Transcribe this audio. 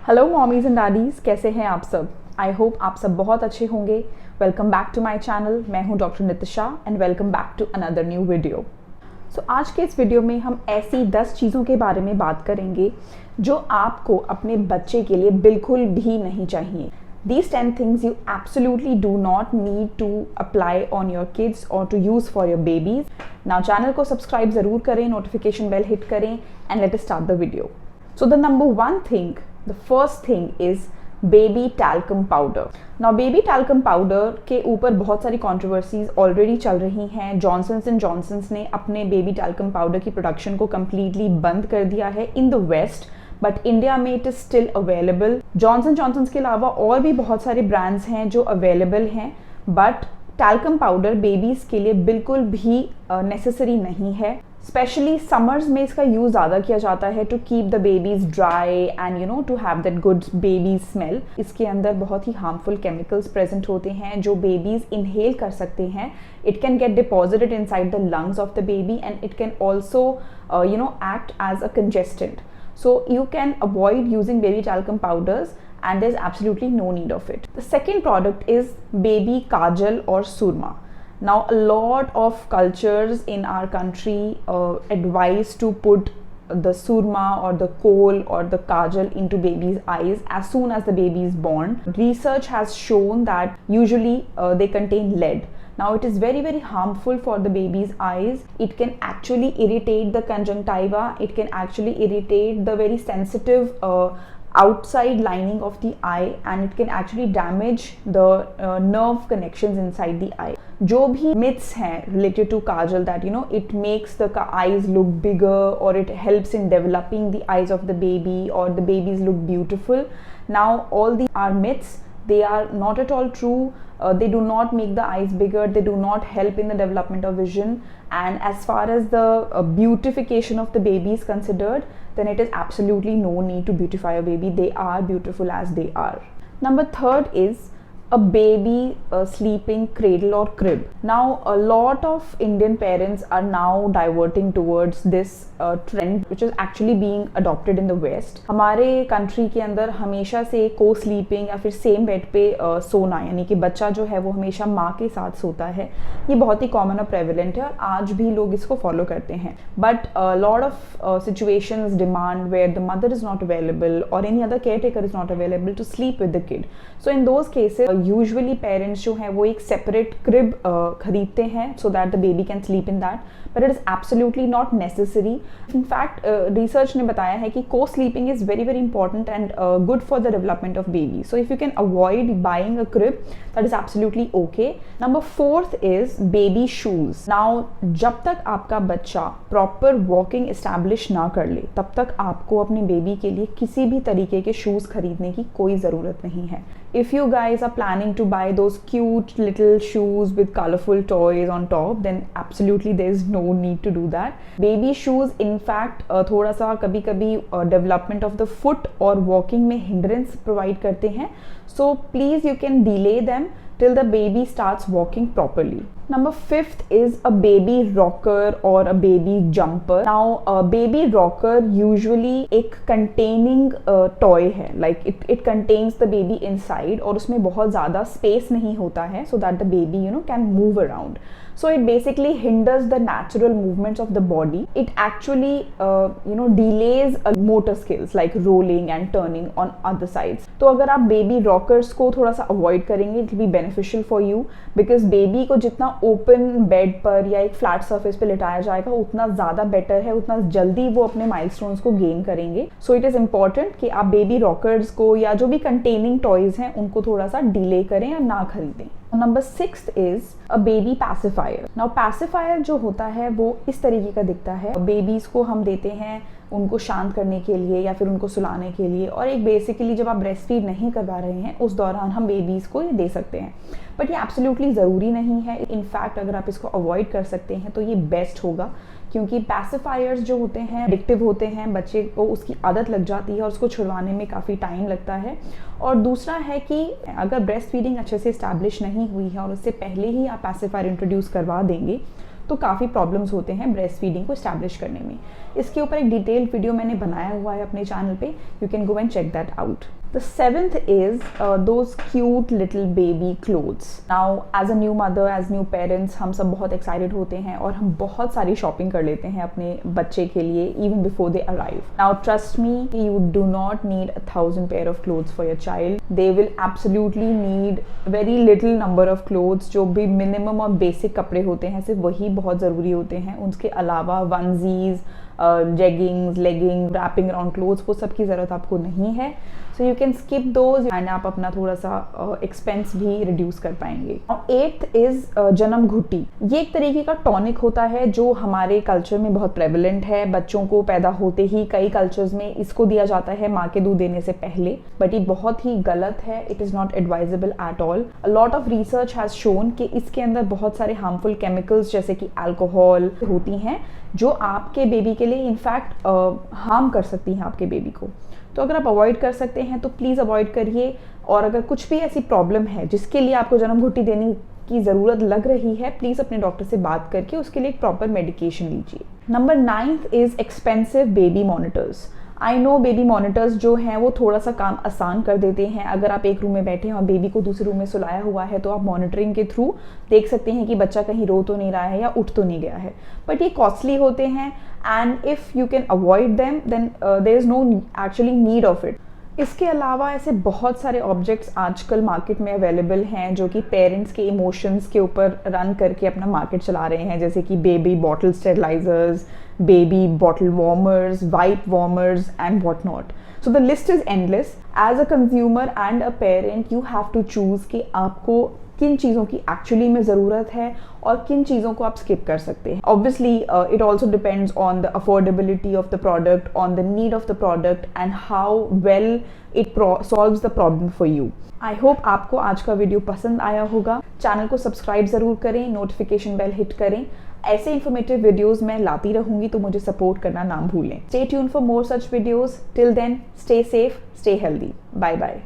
Hello mommies and daddies, कैसे हैं आप सब। आई होप आप सब बहुत अच्छे होंगे। Welcome back to my channel. मैं हूं doctor Nitisha and welcome back to another new video. So आज के इस वीडियो में हम ऐसी 10 चीज़ों के बारे में बात करेंगे जो आपको अपने बच्चे के लिए बिल्कुल भी नहीं चाहिए। These 10 things you absolutely do not need to apply on your kids or to use for your babies. Now channel को सब्सक्राइब ज़रूर करें, नोटिफिकेशन बेल हिट करें and let us start the video. So the number one thing, the first thing is baby talcum powder. Now baby talcum powder के ऊपर बहुत सारी controversies already चल रही हैं। जॉनसन्स एंड जॉनसन्स ने अपने baby talcum powder की प्रोडक्शन को completely बंद कर दिया है in the West, but India में it is still available. Johnson Johnson's के अलावा और भी बहुत सारे ब्रांड्स हैं जो अवेलेबल हैं, बट टैल्कम पाउडर बेबीज़ के लिए बिल्कुल भी नेसेसरी नहीं है। स्पेशली समर्स में इसका यूज़ ज़्यादा किया जाता है to keep the babies dry and to have that good baby smell. इसके अंदर बहुत ही हार्मफुल केमिकल्स प्रेजेंट होते हैं जो बेबीज़ इनहेल कर सकते हैं। It can get deposited inside the lungs of the baby and it can also act as a congestant. So you can avoid using baby talcum powders and there's absolutely no need of it. The second product is baby kajal or surma. Now a lot of cultures in our country advise to put the surma or the kohl or the kajal into baby's eyes as soon as the baby is born. Research has shown that usually they contain lead. Now it is very harmful for the baby's eyes. It can actually irritate the conjunctiva. It can actually irritate the very sensitive outside lining of the eye and it can actually damage the nerve connections inside the eye. जो भी myths हैं related to kajal that it makes the eyes look bigger or it helps in developing the eyes of the baby or the babies look beautiful. Now all these are myths. They are not at all true. They do not make the eyes bigger. They do not help in the development of vision. And as far as the beautification of the baby is considered, then it is absolutely no need to beautify a baby. They are beautiful as they are. Number third is a baby sleeping cradle or crib. Now a lot of Indian parents are now diverting towards this trend which is actually being adopted in the West. हमारे country के अंदर हमेशा से co-sleeping या फिर same bed पे सोना, यानी कि बच्चा जो है वो हमेशा माँ के साथ सोता है, ये बहुत ही common और prevalent है और आज भी लोग इसको follow करते हैं. But a lot of situations demand where the mother is not available or any other caretaker is not available to sleep with the kid. So in those cases usually parents जो हैं वो एक separate crib खरीदते हैं so that the baby can sleep in that, but it is absolutely not necessary. In fact research ने बताया है कि को sleeping is very important and good for the development of baby. So if you can avoid buying a crib that is absolutely okay. Number fourth is baby shoes. Now जब तक आपका बच्चा proper walking establish ना कर ले तब तक आपको अपने बेबी के लिए किसी भी तरीके के शूज़ खरीदने की कोई ज़रूरत नहीं है. If you guys are planning to buy those cute little shoes with colorful toys on top, then absolutely there is no need to do that. Baby shoes in fact थोड़ा सा कभी कभी development of the foot और walking में hindrance provide करते हैं. So please you can delay them till the baby starts walking properly. Number fifth is a baby rocker or a baby jumper. Now a baby rocker usually एक containing toy है, like it contains the baby inside और उसमें बहुत ज़्यादा space नहीं होता है so that the baby can move around. So it basically hinders the natural movements of the body. It actually delays motor skills like rolling and turning on other sides. तो अगर आप baby rockers को थोड़ा सा avoid करेंगे it will be beneficial for you because baby को जितना open bed पर या एक flat surface पे लिटाया जाएगा उतना ज़्यादा better है, उतना जल्दी वो अपने milestones को gain करेंगे. So it is important कि आप baby rockers को या जो भी containing toys हैं उनको थोड़ा सा delay करें या ना खरीदें. Number sixth is a baby pacifier. Now pacifier जो होता है वो इस तरीके का दिखता है. बेबीज़ को हम देते हैं उनको शांत करने के लिए या फिर उनको सुलाने के लिए, और एक बेसिकली जब आप ब्रेस्ट फीड नहीं करवा रहे हैं उस दौरान हम बेबीज़ को ये दे सकते हैं, बट ये एब्सोल्युटली ज़रूरी नहीं है. इनफैक्ट अगर आप इसको अवॉइड कर सकते हैं तो ये बेस्ट होगा क्योंकि पैसिफायर्स जो होते हैं एडिक्टिव होते हैं, बच्चे को उसकी आदत लग जाती है और उसको छुड़वाने में काफ़ी टाइम लगता है. और दूसरा है कि अगर ब्रेस्ट फीडिंग अच्छे से इस्टेब्लिश नहीं हुई है और उससे पहले ही आप पैसिफायर इंट्रोड्यूस करवा देंगे तो काफ़ी प्रॉब्लम्स होते हैं ब्रेस्ट फीडिंग को इस्टेब्लिश करने में. इसके ऊपर एक डिटेल्ड वीडियो मैंने बनाया हुआ है अपने चैनल पे, you can go and check that out. The seventh is those cute little baby clothes. Now, as a new mother, as new parents, हम सब बहुत excited होते हैं और हम बहुत सारी shopping कर लेते हैं अपने बच्चे के लिए even before they arrive. Now, trust me, you do not need 1,000 pair of clothes for your child. They will absolutely need very little number of clothes. जो भी minimum और basic कपड़े होते हैं सिर्फ वही बहुत ज़रूरी होते हैं। उसके अलावा onesies, jeggings, legging, wrapping around clothes, वो सब की ज़रूरत आपको नहीं है। So you can skip those and आप अपना थोड़ा सा एक्सपेंस भी रिड्यूस कर पाएंगे। एट्थ इज जन्म घुट्टी। ये एक तरीके का टॉनिक होता है जो हमारे कल्चर में बहुत प्रेवलेंट है। बच्चों को पैदा होते ही कई कल्चर्स में इसको दिया जाता है माँ के दूध देने से पहले, बट ये बहुत ही गलत है। It is not advisable at all. A lot of research has shown कि इसके अंदर बहुत सारे हार्मफुल केमिकल्स जैसे कि अल्कोहल होती हैं जो आपके बेबी के लिए इनफैक्ट हार्म कर सकती हैं आपके बेबी को। तो अगर आप अवॉइड कर सकते हैं तो प्लीज़ अवॉइड करिए। और अगर कुछ भी ऐसी प्रॉब्लम है जिसके लिए आपको जन्म घुट्टी देने की ज़रूरत लग रही है, प्लीज़ अपने डॉक्टर से बात करके उसके लिए एक प्रॉपर मेडिकेशन लीजिए। Number 9th is expensive baby monitors. I know baby monitors जो हैं वो थोड़ा सा काम आसान कर देते हैं। अगर आप एक रूम में बैठे हैं और बेबी को दूसरे रूम में सुलाया हुआ है तो आप मॉनिटरिंग के थ्रू देख सकते हैं कि बच्चा कहीं रो तो नहीं रहा है या उठ तो नहीं गया है, बट ये कॉस्टली होते हैं and if you can avoid them then there is no actually need of it. इसके अलावा ऐसे बहुत सारे ऑब्जेक्ट्स आजकल मार्केट में अवेलेबल हैं जो कि पेरेंट्स के इमोशंस के ऊपर रन करके अपना मार्केट चला रहे हैं, जैसे कि baby bottle sterilisers, baby bottle warmers, wipe warmers and whatnot. So the list is endless. As a consumer and a parent, you have to choose कि आपको किन चीज़ों की एक्चुअली में ज़रूरत है और किन चीज़ों को आप स्किप कर सकते हैं। Obviously it also depends on the affordability of the product, on the need of the product and how well it solves the problem for you. I hope आपको आज का वीडियो पसंद आया होगा। चैनल को सब्सक्राइब ज़रूर करें, नोटिफिकेशन बेल हिट करें। ऐसे इन्फॉर्मेटिव वीडियोस मैं लाती रहूंगी, तो मुझे सपोर्ट करना ना भूलें। Stay tune for more such videos. Till then, stay safe, stay healthy. Bye bye.